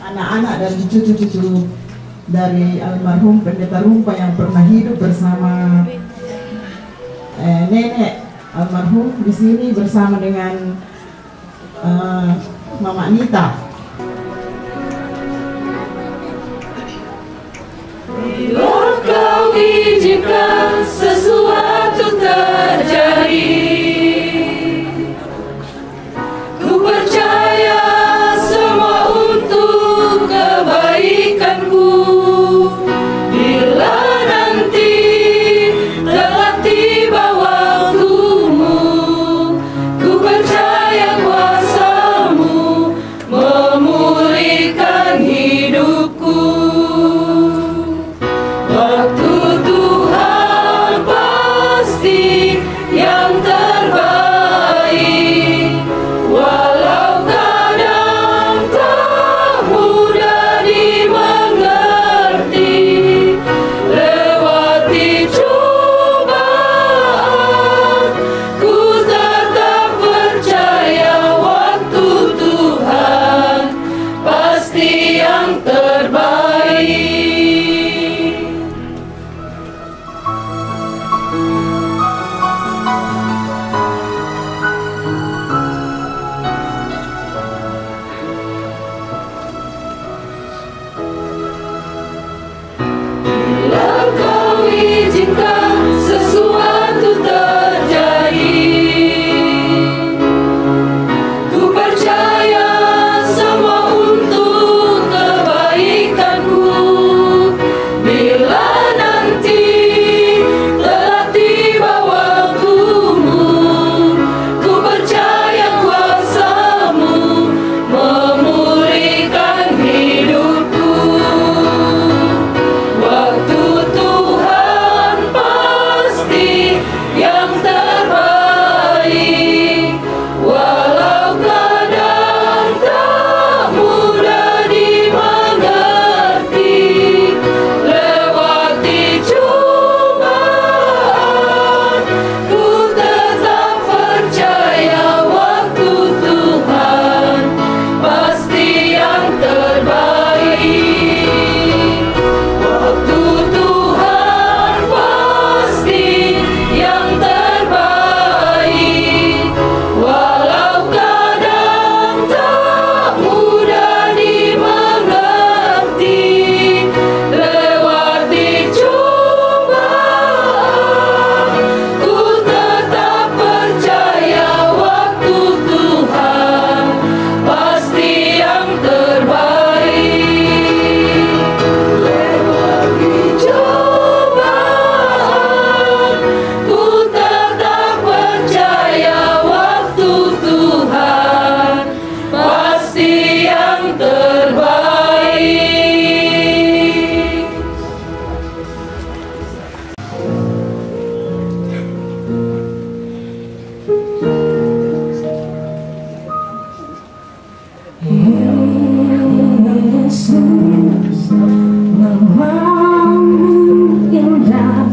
anak-anak dan cucu-cucu dari almarhum Pendeta Rumpa yang pernah hidup bersama nenek almarhum di sini bersama dengan Mama Anita. Bila kau izinkan sesuatu terjadi, ku percaya semua untuk kebaikanku. Bila nanti telah tiba waktumu, ku percaya kuasa-Mu memulihkan hidupku. Waktu Tuhan pasti yang terbaik, walau kadang tak mudah dimengerti. Lewati cobaan, ku tetap percaya waktu Tuhan pasti yang terbaik. Bila kau izinkan sesuatu terjadi, ku percaya semua untuk kebaikanku. Bila nanti telah tiba waktumu, ku percaya kuasa-Mu memulihkan hidupku. Waktu Tuhan pasti yang terbaik, walau kadang tak mudah dimengerti. Lewati cobaan, ku tetap percaya waktu Tuhan pasti yang terbaik. Waktu Tuhan pasti yang terbaik, walau kadang tak mudah dimengerti. Lewati cobaan, ku tetap percaya waktu Tuhan pasti yang terbaik. Lewati cobaan, ku tetap percaya waktu Tuhan pasti yang terbaik. Yesus, namamu indah,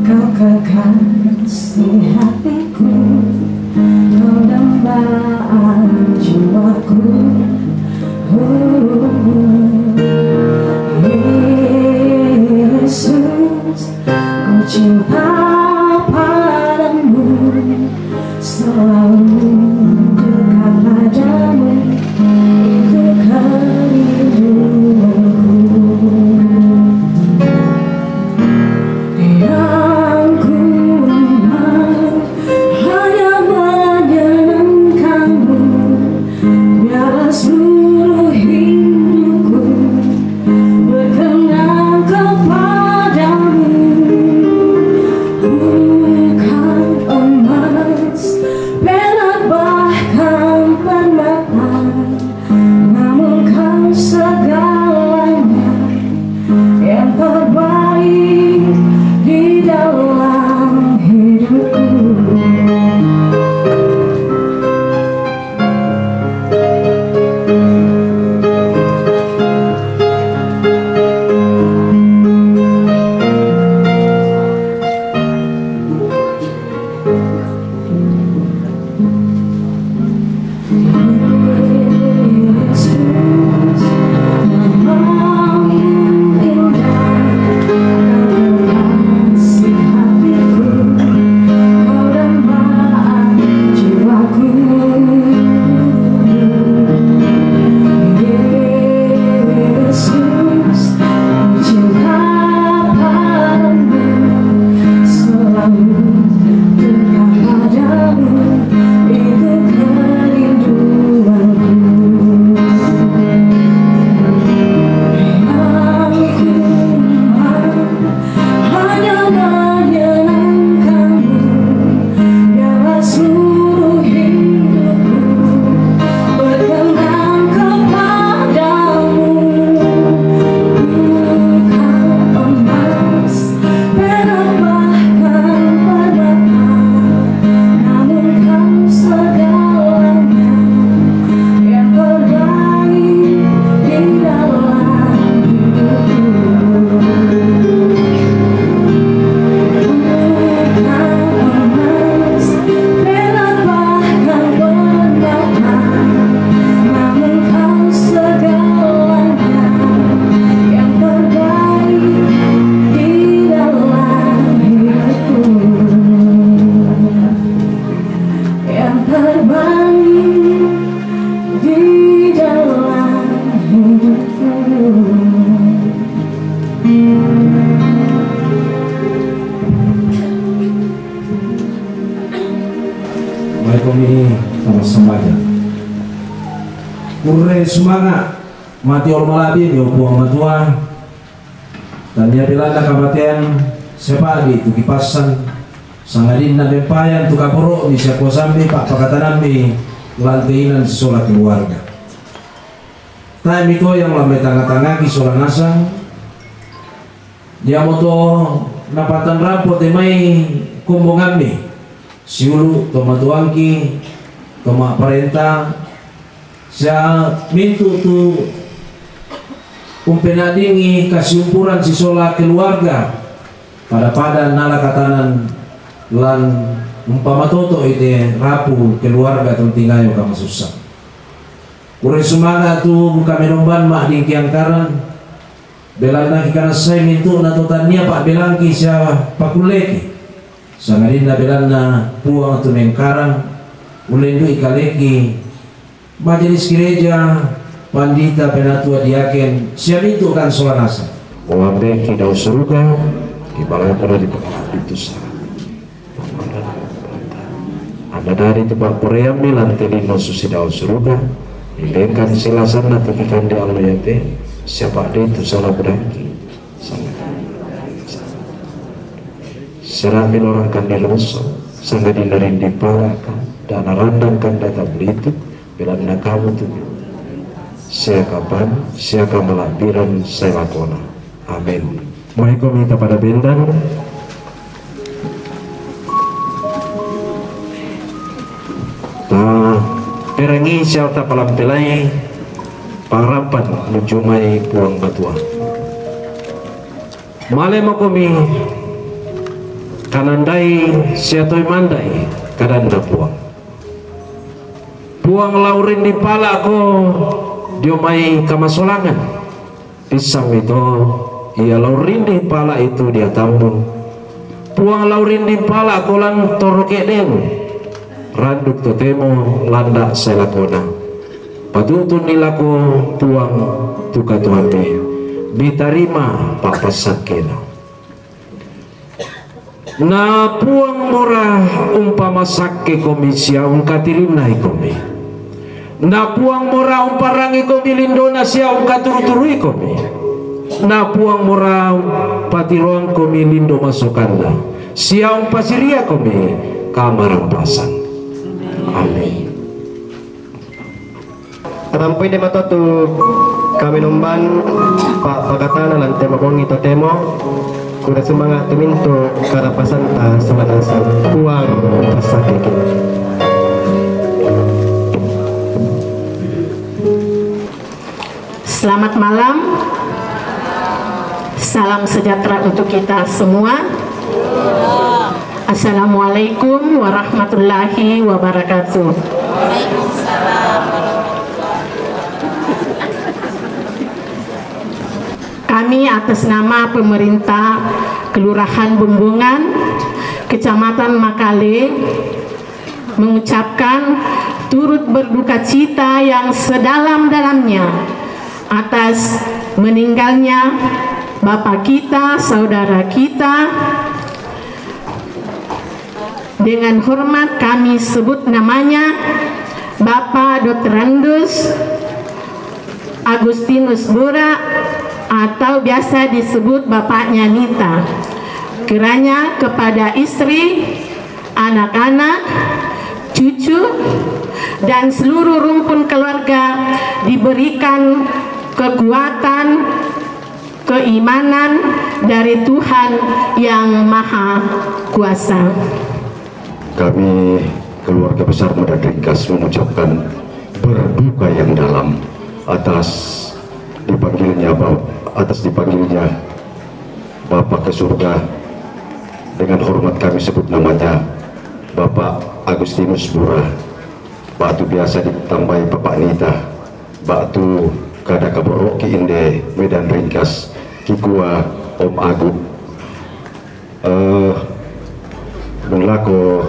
kau kekasih hatiku, kau dambaan jiwaku. Yesus, ku cinta padamu, selalu dekat padamu. Itu kerinduanku yang ku mau, hanya menyenangkanmu. Biarlah seluruh hidupku berkenan kepadamu. kure semangat mati olmalabi yo buang matua dan dia bilang kematian siapa di tu kipasan sangadin na bempayan tu kaporo di siapa sampai pak pakatan ambi lantainan sesolah keluarga. Time itu yang lambe tangga-tangga kisolah nasang dia moto napatan rapot emai kumbongan nih siulu toma tuangki toma perintah sia mintu tu umpenadingi kasih umpuran sisolah keluarga pada nala katanan lan umpama toto ite rapu keluarga tentingayo kama susah. Kure semangat tu kami nomban mak di kiangkaran belang nak karena saya mintu na totania pak belang ki sia pakuleki sangarinda belang na puang tu nengkarang ulendu ikaleki majelis gereja pandita penatua diaken sia mintu kan solanasa Wambe kidau surga ibarat pada di itu sah. Ada dari tempat Korea milanteli no susidau surga. Ilengkan silasan atau ikan di Allah yate siapa dia itu salah berangki serah orang kan diloso sangat dinarin dipalakan dan randangkan data belitu bila kamu tuh saya kapan siapa melabiran saya lakona amin. Mohon kau minta pada bendang perangi siapa pelampelai parapan menjumai puang batua male makomi kanandai siatoi mandai kadanda puang laurin di pala ko diomai kamasolangan pisang itu ia laurin di pala itu dia tambung puang laurin di pala kolan toroke demu randuk totemo landak selakona patutun nilako puang tuka tuhape diterima pak pasakena na puang murah umpama sakke komisia ungkatirinai komi na puang murah umparangi komi lindona sia ungkaturuturi komi na puang murah patiruang komi lindo masukanda sia umpasiria komi kamar pasang. Amin. Tarampoy de matotu kami nomban pak pakatana lan tema kongi to temo kuda semangat tuminto karapasan ta samanasa puang pasake. Selamat malam. Salam sejahtera untuk kita semua. Assalamualaikum warahmatullahi wabarakatuh. Kami atas nama pemerintah Kelurahan Bumbungan, Kecamatan Makale, mengucapkan turut berduka cita yang sedalam-dalamnya atas meninggalnya Bapak kita, saudara kita. Dengan hormat kami sebut namanya Bapak Dr. Agustinus Bura atau biasa disebut Bapaknya Nita. Kiranya kepada istri, anak-anak, cucu, dan seluruh rumpun keluarga diberikan kekuatan, keimanan dari Tuhan yang Maha Kuasa. Kami keluarga besar Medan Ringkas mengucapkan berduka yang dalam atas dipanggilnya Bapak ke surga. Dengan hormat kami sebut namanya Bapak Agustinus Bura. Batu biasa ditambahi Bapak Nita. Batu kada kaborok ki inde Medan Ringkas kikua Om Agung. Menglako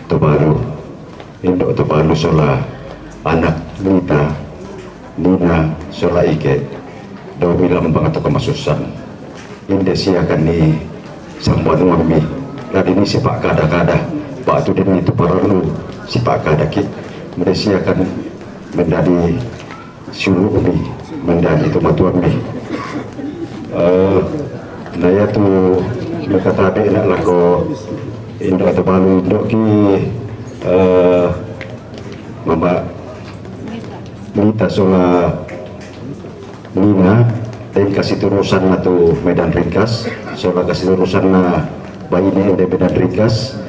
Tobalu Indo Tobalu sola anak Nita Nina sola Ike do milam banget kemasusan inde siakan ni sambuan wami lagi ni sepak kada-kada Pak tu den itu paralu sipaka daki Malaysia akan menjadi suruh umi menjadi tumatuan umi naya tu berkata abe nak lako indok atau balu indok ki mama minta soal Nina dan kasih terusan atau Medan Ringkas soal kasih terusan na bayi ni dari Medan Ringkas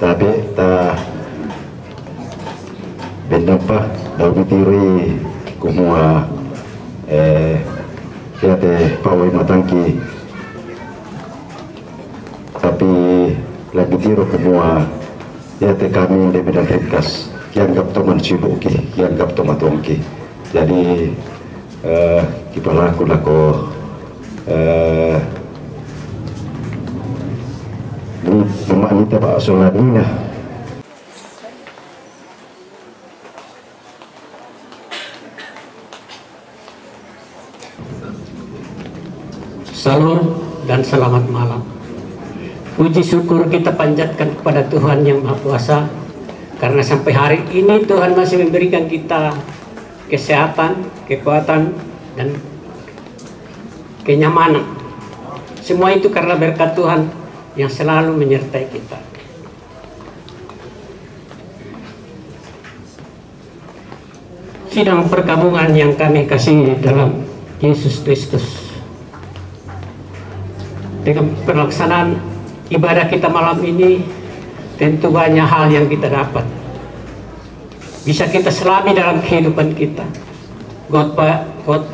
tapi ta benda apa dalam tiri kumua kita pawai matangki tapi lagi tiru kumua ya kami dari Medan Ringkas yang gap toman sibuki yang gap tomatongki jadi kita laku ini rumah ini tak solat ini lah. Salam dan selamat malam. Puji syukur kita panjatkan kepada Tuhan Yang Maha Kuasa karena sampai hari ini Tuhan masih memberikan kita kesehatan, kekuatan, dan kenyamanan. Semua itu karena berkat Tuhan yang selalu menyertai kita. Sidang perkabungan yang kami kasih dalam Yesus Kristus, dengan pelaksanaan ibadah kita malam ini, tentu banyak hal yang kita dapat. Bisa kita selami dalam kehidupan kita. Khotbah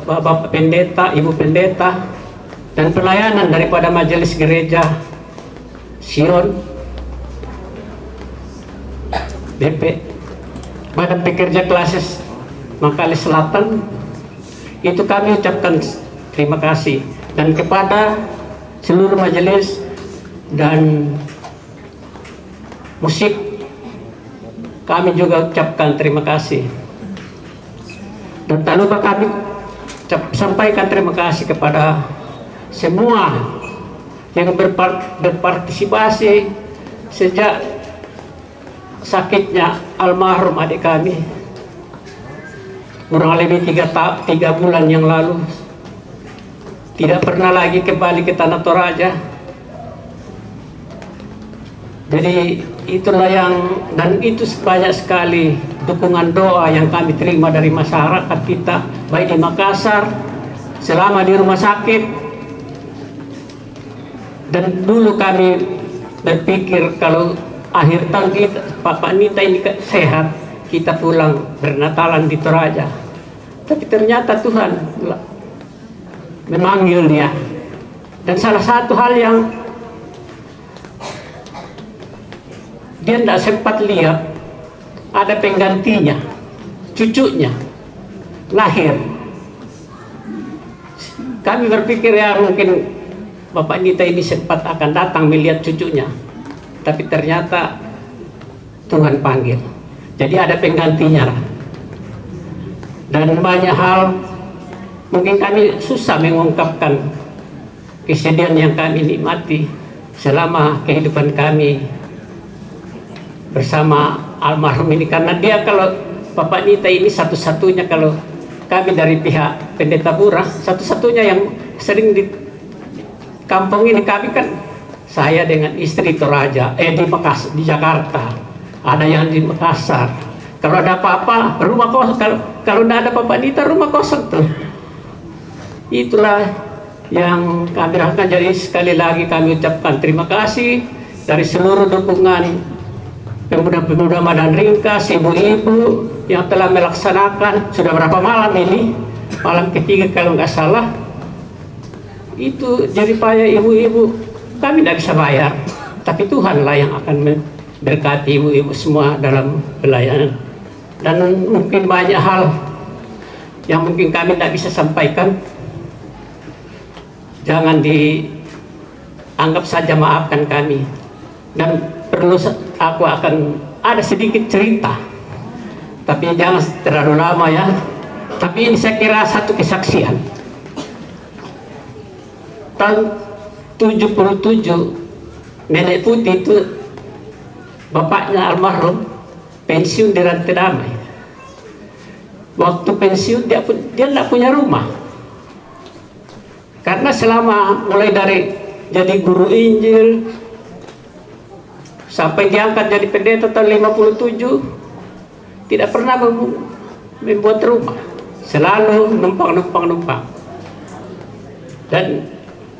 Bapak Pendeta, Ibu Pendeta, dan pelayanan daripada Majelis Gereja Sion, BP, Badan Pekerja Klasis Makalis Selatan, itu kami ucapkan terima kasih. Dan kepada seluruh majelis dan musik, kami juga ucapkan terima kasih. Dan tak lupa kami sampaikan terima kasih kepada semua yang berpartisipasi sejak sakitnya almarhum adik kami kurang lebih 3 bulan yang lalu. Tidak pernah lagi kembali ke Tanah Toraja. Jadi itulah dan itu banyak sekali dukungan doa yang kami terima dari masyarakat kita, baik di Makassar, selama di rumah sakit. Dan dulu kami berpikir kalau akhir tahun kita, Bapak Nita ini sehat, kita pulang bernatalan di Toraja. Tapi ternyata Tuhan memanggil dia. Dan salah satu hal yang dia tidak sempat lihat, ada penggantinya, cucunya lahir. Kami berpikir ya mungkin Bapak Nita ini sempat akan datang melihat cucunya, tapi ternyata Tuhan panggil. Jadi ada penggantinya lah. Dan banyak hal mungkin kami susah mengungkapkan kesedihan yang kami nikmati selama kehidupan kami bersama almarhum ini, karena dia, kalau Bapak Nita ini satu-satunya, kalau kami dari pihak Pendeta Bura, satu-satunya yang sering di kampung ini. Kami kan, saya dengan istri Toraja, di Jakarta, ada yang di Makassar. Kalau ada apa-apa, rumah kosong. Kalau tidak ada Bapak Nita, rumah kosong tuh. Itulah yang kami rasakan. Jadi sekali lagi kami ucapkan terima kasih dari seluruh dukungan pemuda-pemuda Medan Ringkas, ibu-ibu yang telah melaksanakan, sudah berapa malam ini, malam ketiga kalau nggak salah. Itu jadi payah ibu-ibu, kami tidak bisa bayar, tapi Tuhanlah yang akan memberkati ibu-ibu semua dalam pelayanan. Dan mungkin banyak hal yang mungkin kami tidak bisa sampaikan, jangan dianggap saja, maafkan kami. Dan perlu aku akan ada sedikit cerita, tapi jangan terlalu lama ya. Tapi ini saya kira satu kesaksian. Tahun 77 Nenek Putih itu bapaknya almarhum pensiun di Rantai Damai. Waktu pensiun dia tidak punya rumah. Karena selama mulai dari jadi guru Injil sampai diangkat jadi pendeta tahun 57 tidak pernah membuat rumah, selalu numpang. Dan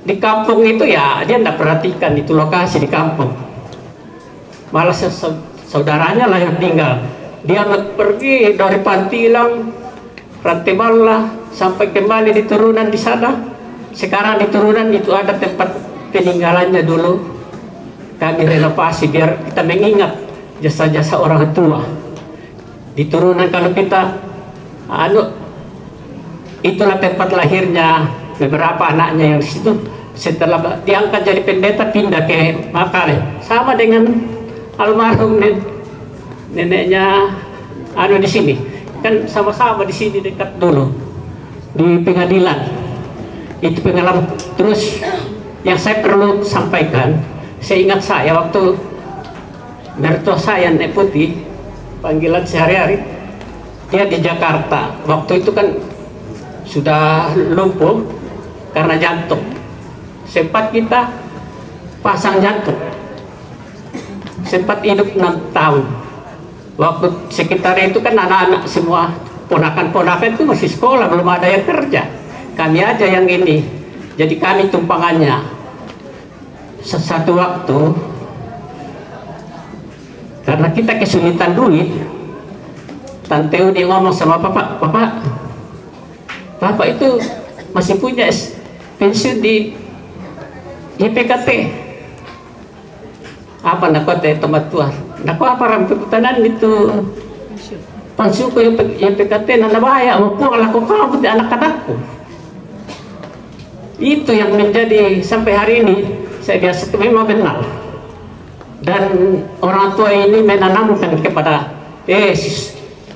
di kampung itu ya dia tidak perhatikan itu lokasi di kampung, malah saudaranya lah yang tinggal. Dia pergi dari Pantilang, Rantai Bala sampai kembali di turunan di sana. Sekarang di turunan itu ada tempat peninggalannya dulu. Kami renovasi biar kita mengingat jasa-jasa orang tua. Di turunan kalau kita itulah tempat lahirnya beberapa anaknya yang di situ. Setelah diangkat jadi pendeta pindah ke Makale. Sama dengan almarhum neneknya di sini. Kan sama-sama di sini dekat dulu di pengadilan. Itu pengalaman. Terus yang saya perlu sampaikan, saya ingat saya waktu mertua saya Nek Putih, panggilan sehari-hari, dia di Jakarta. Waktu itu kan sudah lumpuh karena jantung. Sempat kita pasang jantung. Sempat hidup 6 tahun. Waktu sekitar itu kan anak-anak semua, ponakan-ponakan itu masih sekolah, belum ada yang kerja. Kami aja yang ini, jadi kami tumpangannya. Satu waktu, karena kita kesulitan duit, Tante Udi ngomong sama Bapak itu masih punya pensiun di YPKT. Apa nak kota tempat tua? Nak apa ramputanan itu? Pensiun ke YPKT nana bahaya, mau pulang laku kamu di anak-anakku. Itu yang menjadi sampai hari ini saya biasa memang benar. Dan orang tua ini menanamkan kepada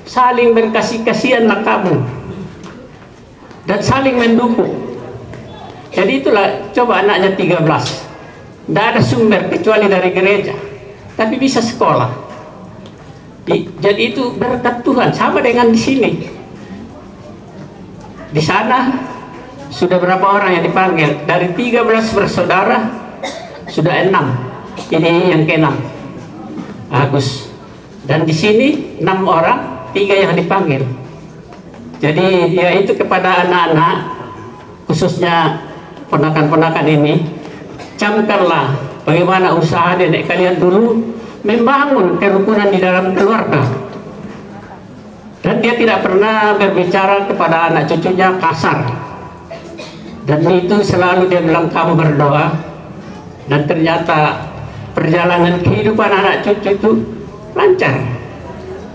saling berkasih-kasihanlah kamu dan saling mendukung. Jadi itulah, coba anaknya 13 tidak ada sumber kecuali dari gereja, tapi bisa sekolah. Jadi itu berkat Tuhan. Sama dengan di sini. Di sana sudah berapa orang yang dipanggil? Dari 13 bersaudara sudah 6. Ini yang ke-6, Agus. Dan di sini 6 orang, 3 yang dipanggil. Jadi ya itu kepada anak-anak, khususnya ponakan-ponakan ini, camkanlah bagaimana usaha nenek kalian dulu membangun kerukunan di dalam keluarga. Dan dia tidak pernah berbicara kepada anak cucunya kasar. Dan itu selalu dia bilang kamu berdoa. Dan ternyata perjalanan kehidupan anak cucu itu lancar.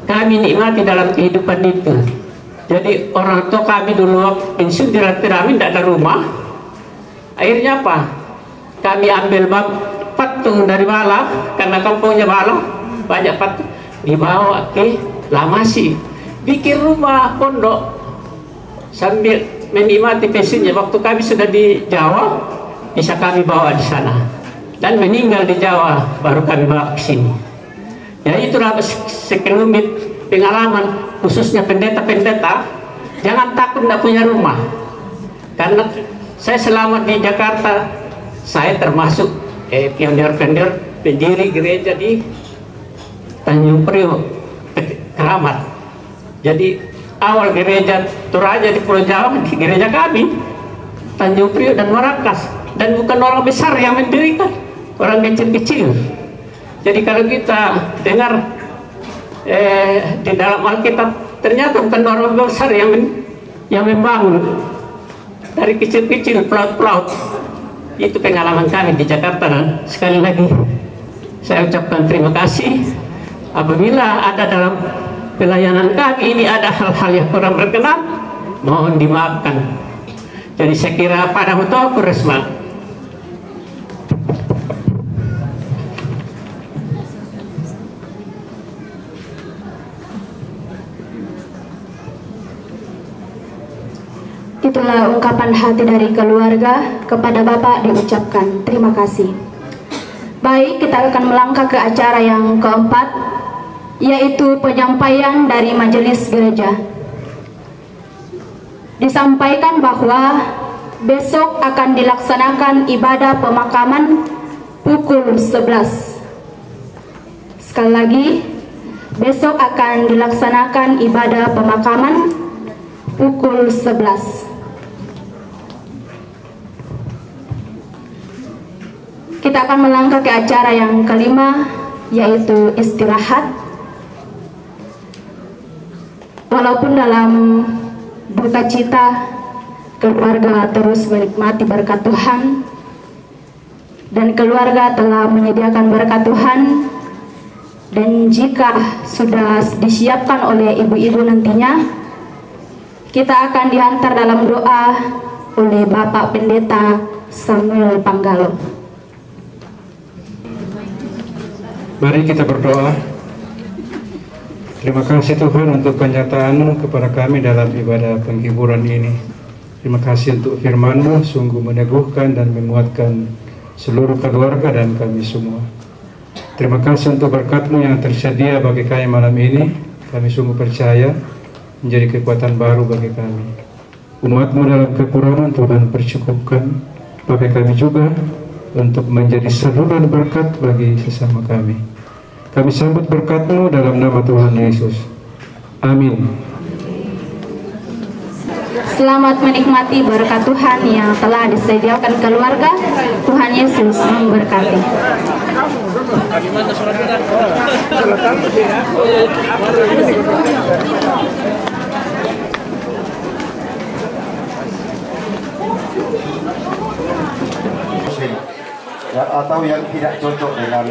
Kami nikmati dalam kehidupan itu. Jadi orang tua kami dulu pensiun di Rantai Damai tidak ada rumah. Akhirnya apa? Kami ambil patung dari Bala, karena kampungnya Bala banyak patung, dibawa ke Lamasi, bikin rumah pondok sambil menikmati pensiunnya. Waktu kami sudah di Jawa, bisa kami bawa di sana, dan meninggal di Jawa baru kami bawa ke sini. Ya itulah sekelumit pengalaman, khususnya pendeta-pendeta. Jangan takut tidak punya rumah, karena saya selama di Jakarta, saya termasuk pionir-pionir pendiri gereja di Tanjung Priok, Keramat. Jadi awal gereja Toraja di Pulau Jawa di gereja kami, Tanjung Priok dan Marakas, dan bukan orang besar yang mendirikan, orang kecil-kecil. Jadi kalau kita dengar di dalam Alkitab, ternyata bukan orang besar yang membangun, dari kecil-kecil, pelaut-pelaut. Itu pengalaman kami di Jakarta. Dan sekali lagi saya ucapkan terima kasih. Apabila ada dalam pelayanan kami ini ada hal-hal yang kurang berkenan, mohon dimaafkan. Jadi saya kira padamu toh Resma. Itulah ungkapan hati dari keluarga. Kepada Bapak diucapkan terima kasih. Baik, kita akan melangkah ke acara yang keempat, yaitu penyampaian dari majelis gereja. Disampaikan bahwa besok akan dilaksanakan ibadah pemakaman pukul 11. Sekali lagi, besok akan dilaksanakan ibadah pemakaman pukul 11. Kita akan melangkah ke acara yang kelima, yaitu istirahat. Walaupun dalam duka cita, keluarga terus menikmati berkat Tuhan, dan keluarga telah menyediakan berkat Tuhan, dan jika sudah disiapkan oleh ibu-ibu nantinya, kita akan diantar dalam doa oleh Bapak Pendeta Samuel Panggalo. Mari kita berdoa. Terima kasih Tuhan untuk penyertaan kepada kami dalam ibadah penghiburan ini. Terima kasih untuk firman-Mu, sungguh meneguhkan dan menguatkan seluruh keluarga dan kami semua. Terima kasih untuk berkat-Mu yang tersedia bagi kami malam ini. Kami sungguh percaya menjadi kekuatan baru bagi kami. Umat-Mu dalam kekurangan Tuhan percukupkan bagi kami juga untuk menjadi saluran berkat bagi sesama kami. Kami sambut berkat-Mu dalam nama Tuhan Yesus. Amin. Selamat menikmati berkat Tuhan yang telah disediakan keluarga. Tuhan Yesus memberkati. Ya, atau yang tidak cocok dengan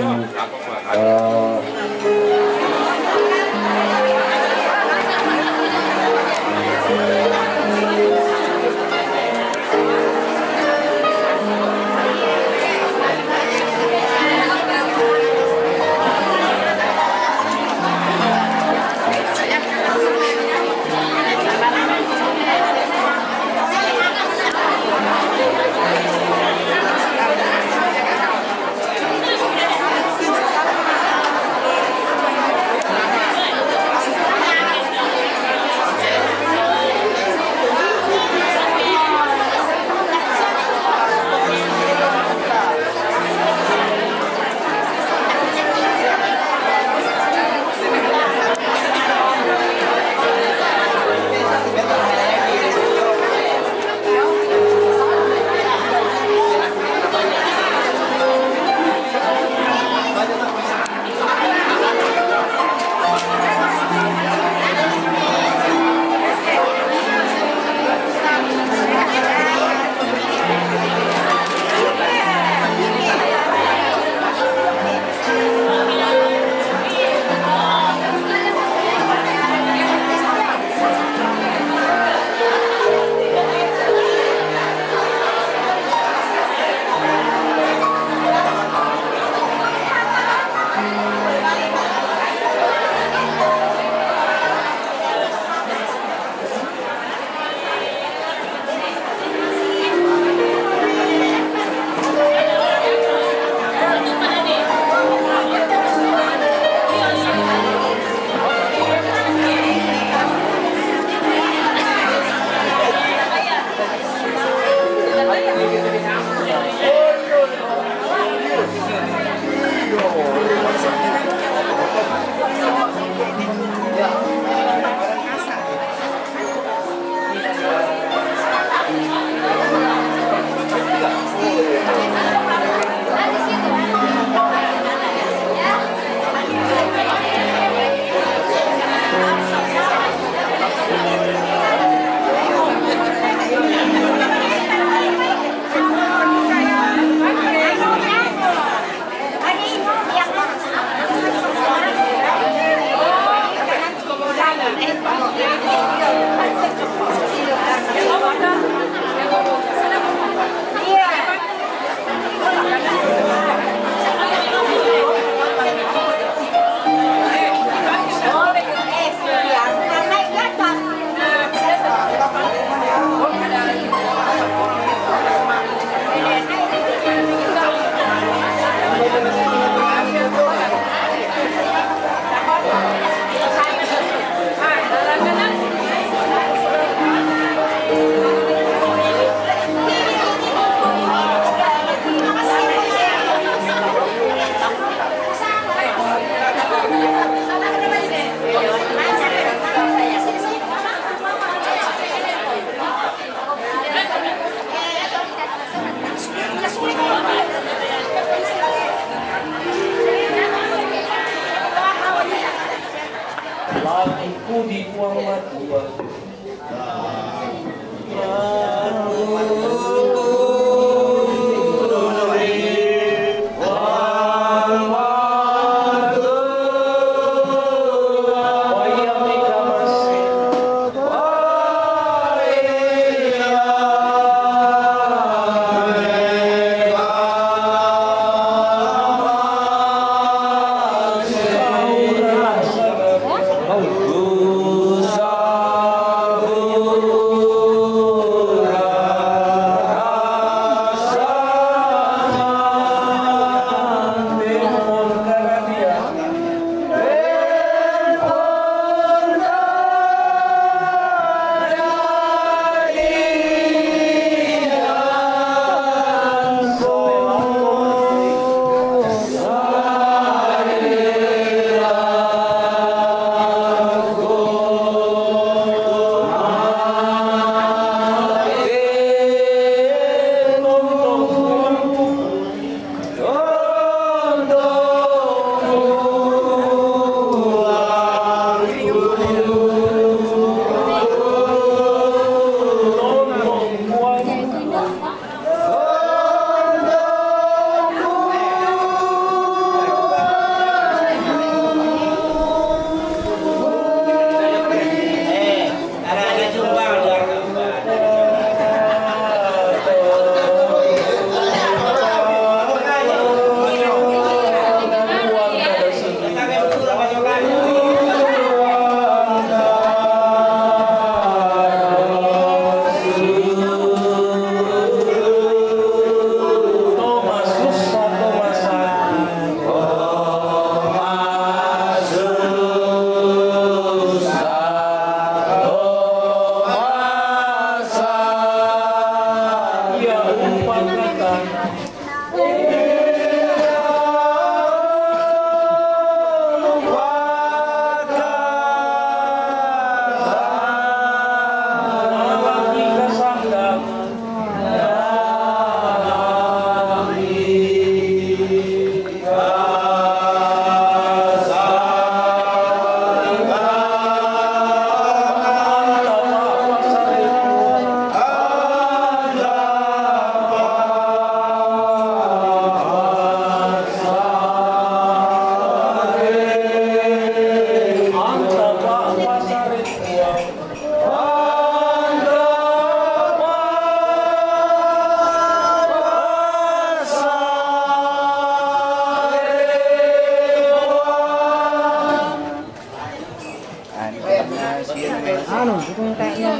anu itu kayaknya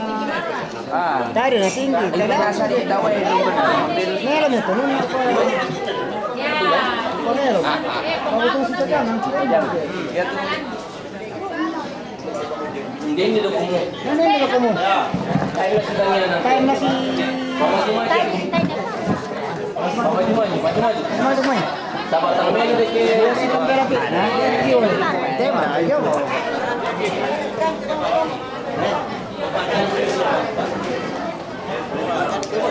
dari na tinggi kada rasa di dawai nelo me kono na ko konero kalau itu sudah jangan ya tuh ini lo kamu ini lo kamu kayak nasi maju sabar terlebih dulu si terapi tema ayo Oh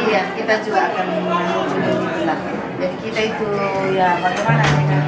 Iya, kita juga akan menuju begitulah. Jadi kita itu ya bagaimana dengan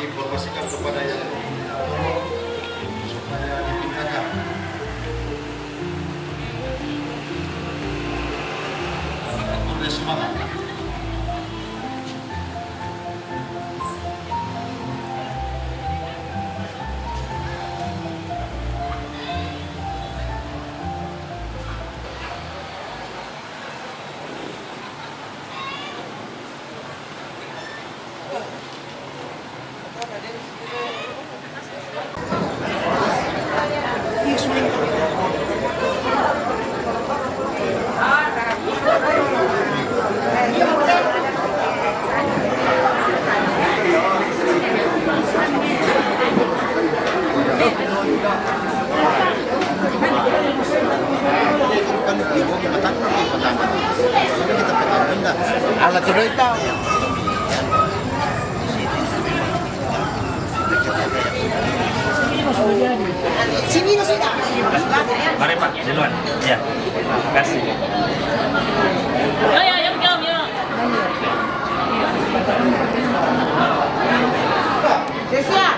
diinformasikan kepada yang tolong supaya dipindahkan. Udah semangat. Alat sudah tahu. Sini sudah. Mari Pak, duluan. Ya. Terima kasih. Ya, yuk. Siap.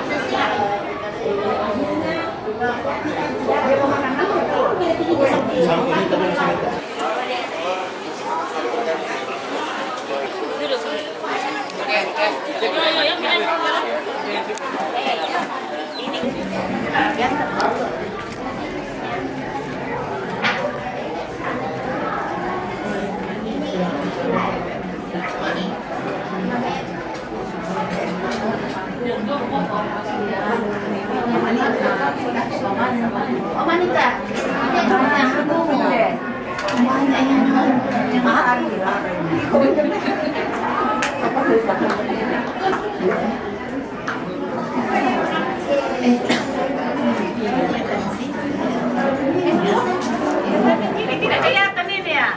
Tidak kelihatan ini ya.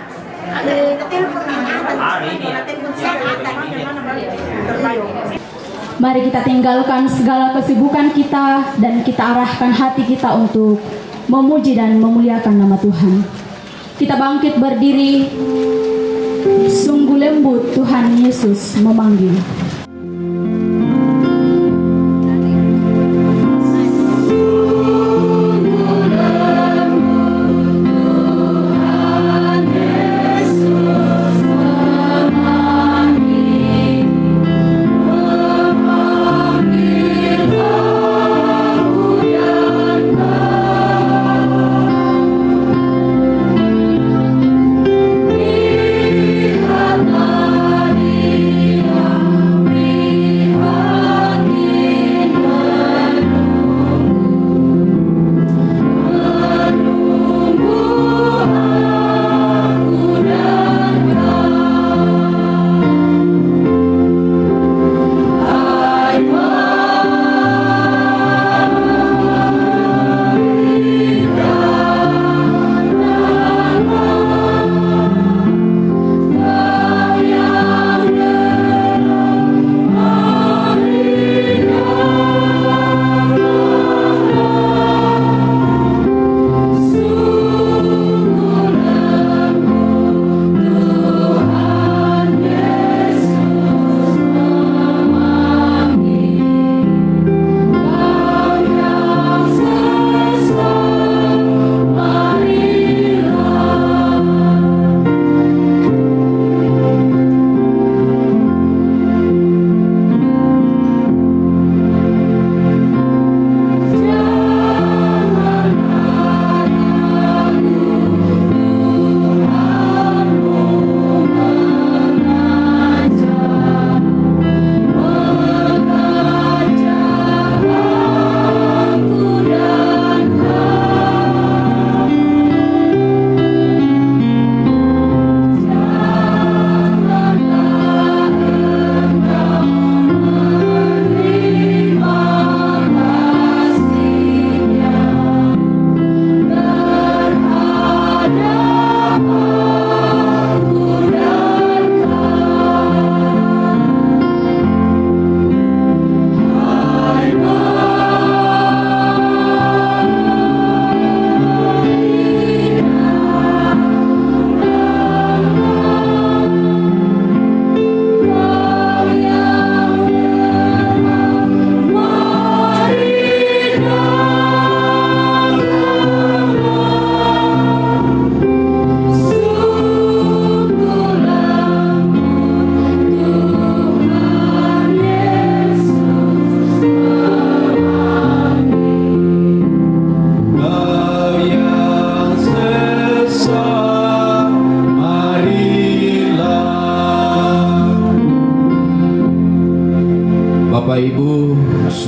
Mari kita tinggalkan segala kesibukan kita dan kita arahkan hati kita untuk memuji dan memuliakan nama Tuhan. Kita bangkit berdiri, sungguh lembut Tuhan Yesus memanggil.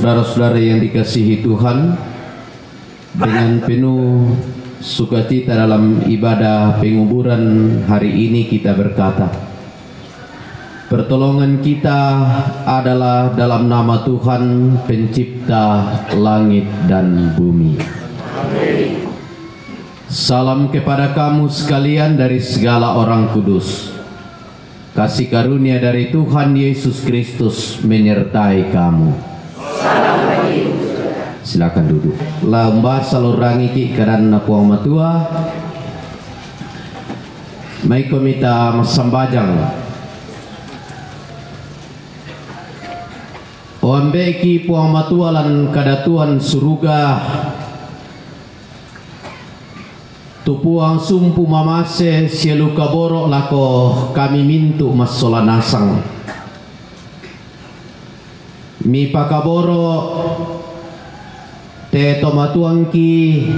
Saudara-saudara yang dikasihi Tuhan, dengan penuh sukacita dalam ibadah penguburan hari ini kita berkata, pertolongan kita adalah dalam nama Tuhan pencipta langit dan bumi. Amin. Salam kepada kamu sekalian dari segala orang kudus. Kasih karunia dari Tuhan Yesus Kristus menyertai kamu. Silakan duduk. Lamba salurangi ki karena puang matua. Mai komita masambajang. Oambe ki puang matua lan kadatuan suruga. Tupuang sumpu mamase sielu kaboro lako kami mintu masola nasang. Mi pakaboro te tomatuangki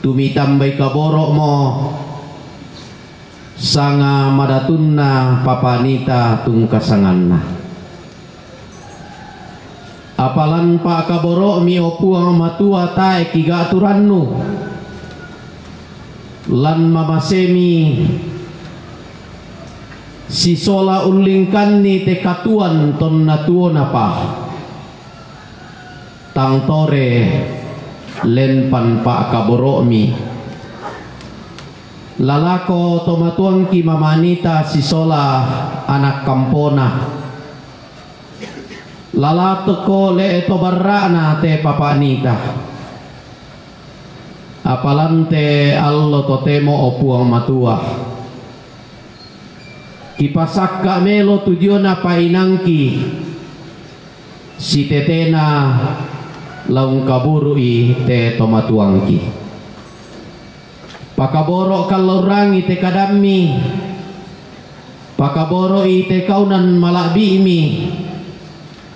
tumitambay kaboro mo sanga madatunna papanita tungkasanganna. Apalan pa kaboro mi opuang matua tae kigaturannu lan mamasemi si sola ulingkan ni tekatuan ton natuona pa tang tore len pan pa kaboro mi lalako tomatuang ki mamanita si sola anak kampona lalato ko le to barrana te papanita apalante allo totemo opuang matua kipasakka melo tujuana painangki si tetena laung kaburui te tomatuangki pakaboro kalorangi te kadammi pakaboro te kaunan malabimi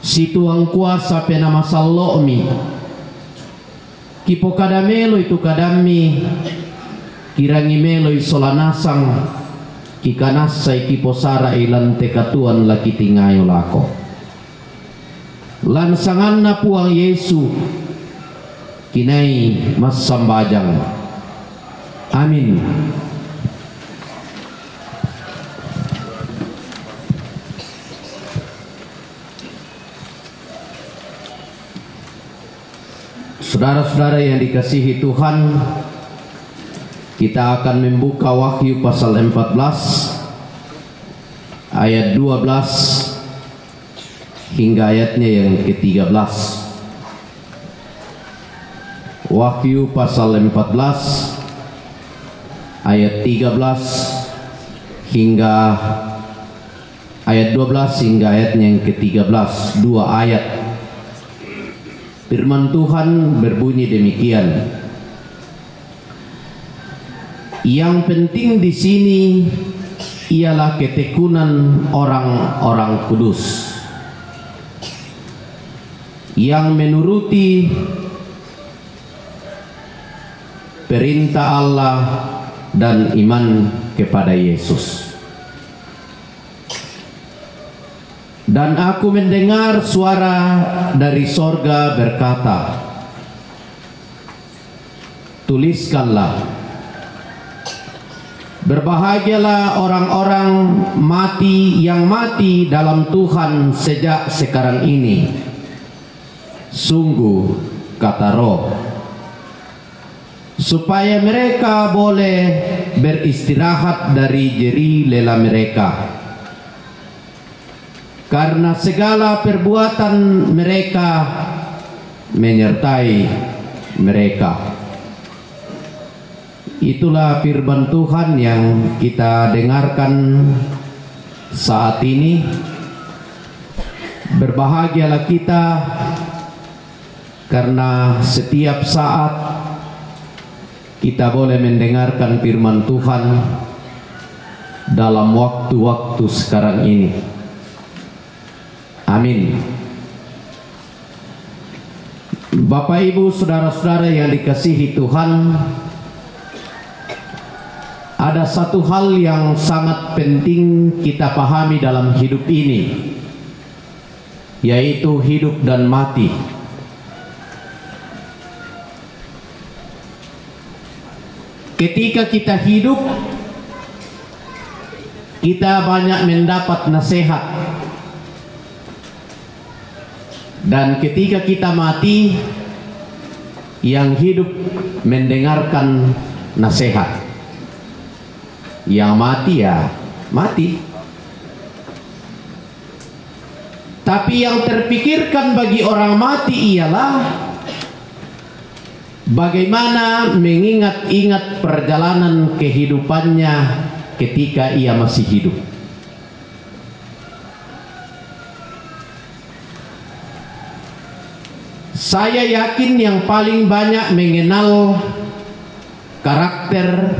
si tuang kuasa pena masallomi kipo kadamelo itu kadami kirangi melo isolanasang kikanasay kipo sara ilan tekatuan laki tingayo lako lansangan na puang Yesu kinay mas sambajang. Amin. Saudara-saudara yang dikasihi Tuhan, kita akan membuka Wahyu pasal 14 ayat 12 hingga ayatnya yang ke-13. Wahyu pasal 14 ayat 13 hingga ayat 12 hingga ayatnya yang ke-13, 2 ayat. Firman Tuhan berbunyi demikian. Yang penting di sini ialah ketekunan orang-orang kudus yang menuruti perintah Allah dan iman kepada Yesus. Dan aku mendengar suara dari sorga berkata, tuliskanlah, berbahagialah orang-orang mati yang mati dalam Tuhan sejak sekarang ini. Sungguh, kata Roh, supaya mereka boleh beristirahat dari jerih lelah mereka, karena segala perbuatan mereka menyertai mereka. Itulah firman Tuhan yang kita dengarkan saat ini. Berbahagialah kita karena setiap saat kita boleh mendengarkan firman Tuhan dalam waktu-waktu sekarang ini. Amin. Bapak, Ibu, saudara-saudara yang dikasihi Tuhan, ada satu hal yang sangat penting kita pahami dalam hidup ini, yaitu hidup dan mati. ketika kita hidup, kita banyak mendapat nasihat, dan ketika kita mati, yang hidup mendengarkan nasihat, yang mati ya mati. Tapi yang terpikirkan bagi orang mati ialah bagaimana mengingat-ingat perjalanan kehidupannya ketika ia masih hidup. Saya yakin yang paling banyak mengenal karakter,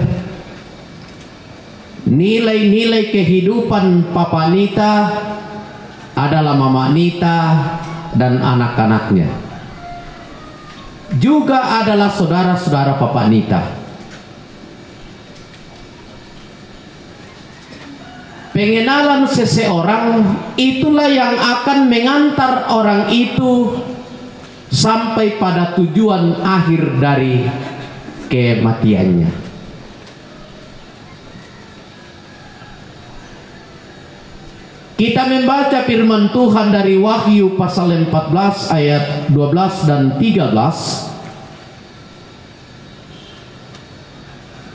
nilai-nilai kehidupan Papa Nita adalah Mama Nita dan anak-anaknya. Juga adalah saudara-saudara Papa Nita. Pengenalan seseorang itulah yang akan mengantar orang itu sampai pada tujuan akhir dari kematiannya. Kita membaca firman Tuhan dari Wahyu pasal 14 ayat 12 dan 13.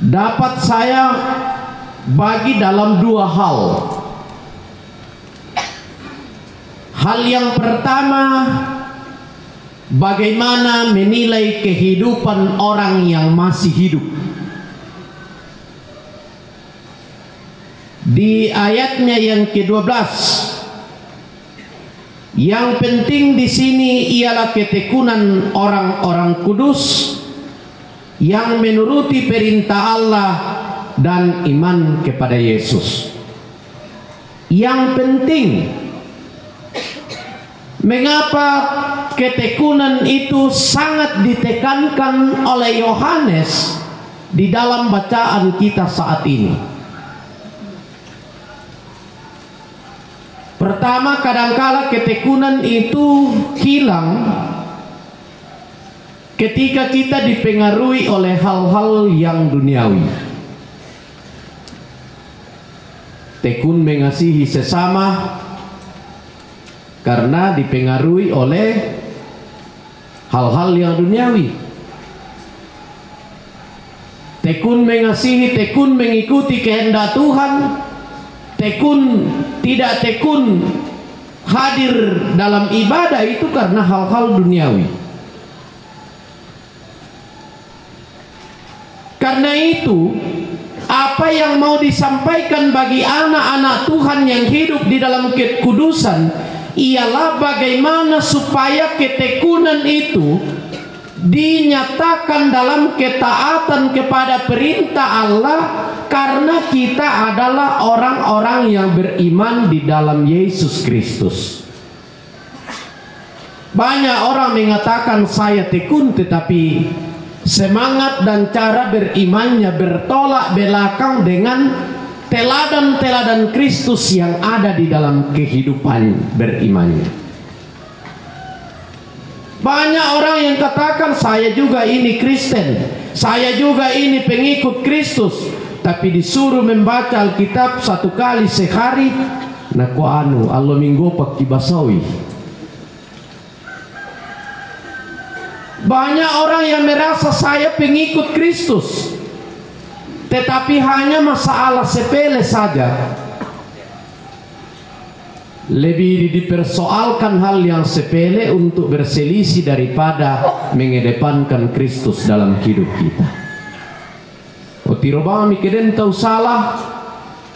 Dapat saya bagi dalam dua hal. Hal yang pertama, bagaimana menilai kehidupan orang yang masih hidup. Di ayatnya yang ke-12, yang penting di sini ialah ketekunan orang-orang kudus yang menuruti perintah Allah dan iman kepada Yesus. Yang penting, mengapa ketekunan itu sangat ditekankan oleh Yohanes di dalam bacaan kita saat ini? Pertama, kadangkala ketekunan itu hilang ketika kita dipengaruhi oleh hal-hal yang duniawi. Tekun mengasihi sesama karena dipengaruhi oleh hal-hal yang duniawi. Tekun mengasihi, tekun mengikuti kehendak Tuhan, tekun tidak tekun hadir dalam ibadah itu karena hal-hal duniawi. Karena itu, apa yang mau disampaikan bagi anak-anak Tuhan yang hidup di dalam kekudusan ialah bagaimana supaya ketekunan itu dinyatakan dalam ketaatan kepada perintah Allah, karena kita adalah orang-orang yang beriman di dalam Yesus Kristus. Banyak orang mengatakan saya tekun, tetapi semangat dan cara berimannya bertolak belakang dengan teladan-teladan Kristus yang ada di dalam kehidupan berimannya. Banyak orang yang katakan saya juga ini Kristen, saya juga ini pengikut Kristus, tapi disuruh membaca Alkitab 1 kali sehari, naku Allah minggu pak kibasawi. Banyak orang yang merasa saya pengikut Kristus, tetapi hanya masalah sepele saja. Lebih dipersoalkan hal yang sepele untuk berselisih daripada mengedepankan Kristus dalam hidup kita. Otirobang mikeden tahu salah,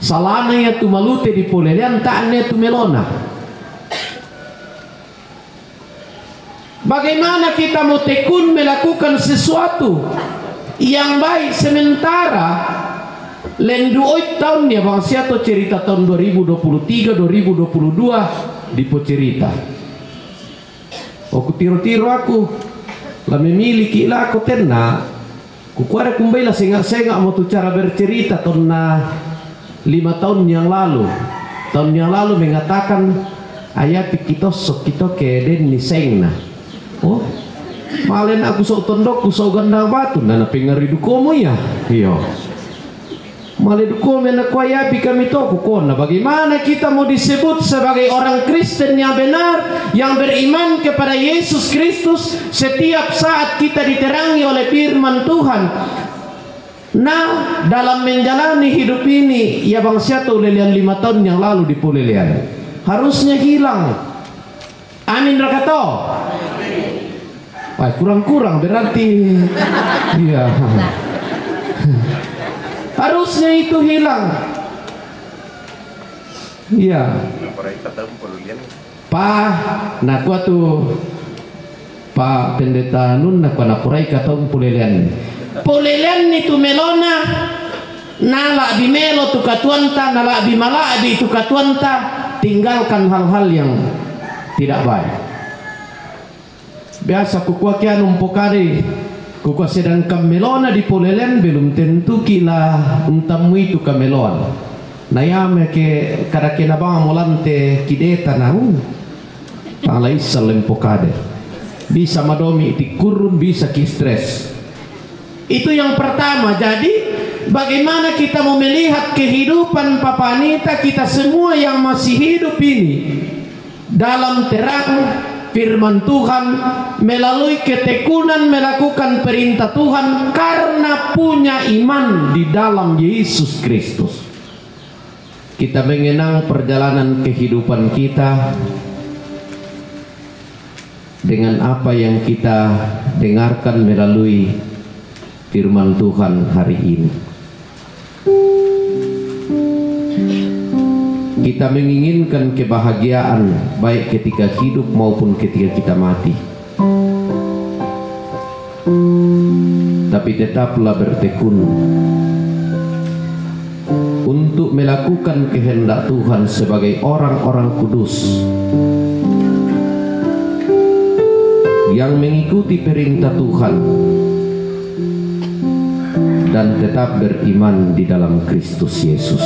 salahnya ya tu malute di polelian takne tu melona. Bagaimana kita mau tekun melakukan sesuatu yang baik sementara lenduoit tahun ya bang siato cerita tahun 2023 2022 di cerita. Aku tiro-tiro aku lah memiliki lah aku tenna. Kukuare kumbela sengak mau tu cara bercerita tahun 5 tahun yang lalu. Tahun yang lalu mengatakan ayat kita sok kita keden ni sengna. Oh, Malen aku sok tondok, ku sok ganda batu, nana pengari dukomu ya, iyo. Male dukomu na kuayabi kami toko kona. Bagaimana kita mau disebut sebagai orang Kristen yang benar, yang beriman kepada Yesus Kristus setiap saat kita diterangi oleh firman Tuhan. Nah, dalam menjalani hidup ini, ya Bang Siato lelian 5 tahun yang lalu di Pulelian, harusnya hilang. Amin rakato. Wah, kurang-kurang berarti. Iya. Harusnya itu hilang. Iya. Pak, nak tuh Pak Pendeta Nun nak napurai kata Pulelian. Pulelian itu melona, nala bimelo tu katuanta, nala bimala bi tu katuanta. Tinggalkan hal-hal yang tidak baik. Biasa kukua kian umpokari, kukua sedang kamelona di Pulelian belum tentu kila untamu itu kamelon. Nayame ke karakena bang molante kideta nau, panglai salempokade. Bisa madomi dikurun, bisa ki stres. Itu yang pertama. Jadi bagaimana kita mau melihat kehidupan Papa Anita, kita semua yang masih hidup ini dalam terang firman Tuhan, melalui ketekunan melakukan perintah Tuhan karena punya iman di dalam Yesus Kristus. Kita mengenang perjalanan kehidupan kita dengan apa yang kita dengarkan melalui firman Tuhan hari ini. Kita menginginkan kebahagiaan baik ketika hidup maupun ketika kita mati. Tapi tetaplah bertekun untuk melakukan kehendak Tuhan sebagai orang-orang kudus yang mengikuti perintah Tuhan dan tetap beriman di dalam Kristus Yesus.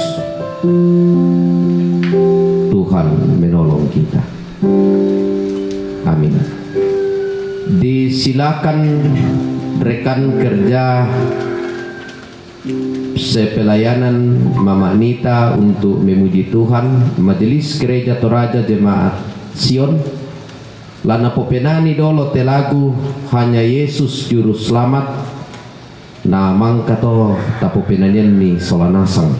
Tuhan menolong kita. Amin. Disilakan rekan kerja sepelayanan Mama Anita untuk memuji Tuhan. Majelis Gereja Toraja Jemaat Sion, lana popenani dolo telagu hanya Yesus juru selamat. Nah mangkato tapopenanian ni solanasang.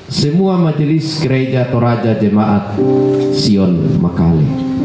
Semua majelis Gereja Toraja Jemaat Sion Makale.